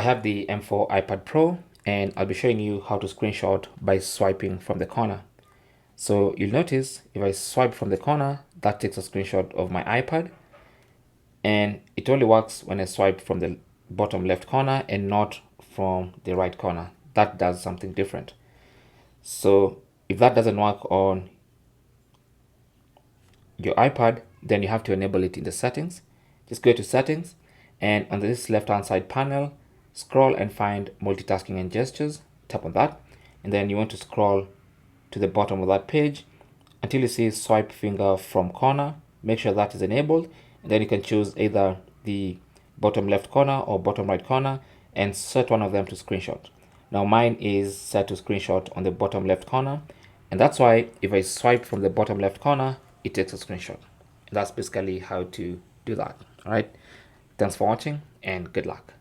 have the M4 iPad Pro, and I'll be showing you how to screenshot by swiping from the corner. So you'll notice if I swipe from the corner, that takes a screenshot of my iPad, and it only works when I swipe from the bottom left corner and not from the right corner. That does something different. So if that doesn't work on your iPad, then you have to enable it in the settings. Just go to settings, and on this left hand side panel, scroll and find multitasking and gestures. Tap on that, and then you want to scroll to the bottom of that page until you see swipe finger from corner. Make sure that is enabled, and then you can choose either the bottom left corner or bottom right corner and set one of them to screenshot. Now mine is set to screenshot on the bottom left corner, and that's why if I swipe from the bottom left corner, it takes a screenshot. That's basically how to do that. All right, thanks for watching and good luck.